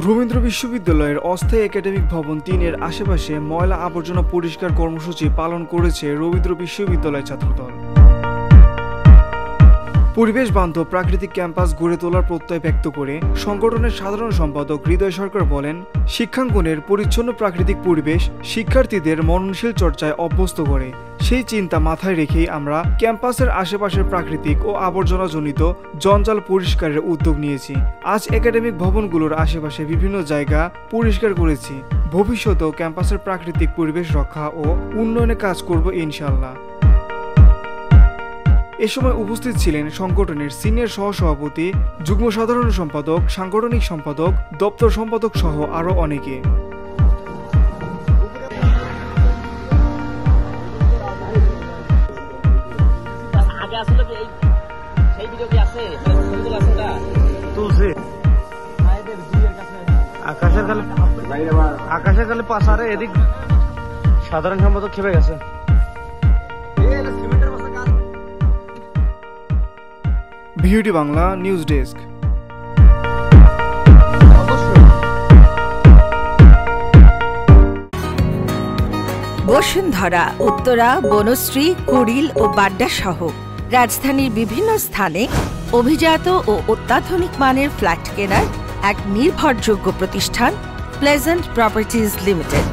রবীন্দ্র বিশ্ববিদ্যালয়ের অস্থায়ী একাডেমিক ভবন ৩-এর আশেপাশে ময়লা আবর্জনা পরিষ্কার কর্মসূচি পালন করেছে রবীন্দ্র বিশ্ববিদ্যালয় ছাত্রদল। পরিবেশ বান্ধব প্রাকৃতিক ক্যাম্পাস গড়ে তোলার প্রত্যয় ব্যক্ত করে সংগঠনের সাধারণ সম্পাদক হৃদয় সরকার বলেন, শিক্ষাঙ্গনের পরিচ্ছন্ন প্রাকৃতিক পরিবেশ শিক্ষার্থীদের মননশীল চর্চায় অভ্যস্ত করে। সেই চিন্তা মাথায় রেখেই আমরা ক্যাম্পাসের আশেপাশের প্রাকৃতিক ও আবর্জনাজনিত জঞ্জাল পরিষ্কারের উদ্যোগ নিয়েছি। আজ একাডেমিক ভবনগুলোর আশেপাশে বিভিন্ন জায়গা পরিষ্কার করেছি। ভবিষ্যতেও ক্যাম্পাসের প্রাকৃতিক পরিবেশ রক্ষা ও উন্নয়নে কাজ করব ইনশাআল্লাহ। এ সময় উপস্থিত ছিলেন সংগঠনের সিনিয়র সহসভাপতি, যুগ্ম সাধারণ সম্পাদক, সাংগঠনিক সম্পাদক, দপ্তর সম্পাদক সহ আরও অনেকে। আকাশের কালে পাশারে এদিক সাধারণ সম্পাদক খেপে গেছে। ভিউটি বাংলা নিউজ ডেস্ক। বসুন্ধরা, উত্তরা, বনশ্রী, কুড়িল ও বাড্ডা সহ রাজধানীর বিভিন্ন স্থানে অভিজাত ও অত্যাধুনিক মানের ফ্ল্যাট কেনার এক নির্ভরযোগ্য প্রতিষ্ঠান প্লেজেন্ট প্রপার্টিজ লিমিটেড।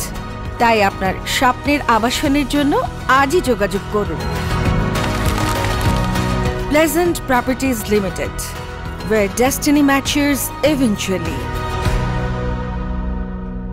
তাই আপনার স্বপ্নের আবাসনের জন্য আজই যোগাযোগ করুন। Pleasant Properties Limited, where destiny matures eventually.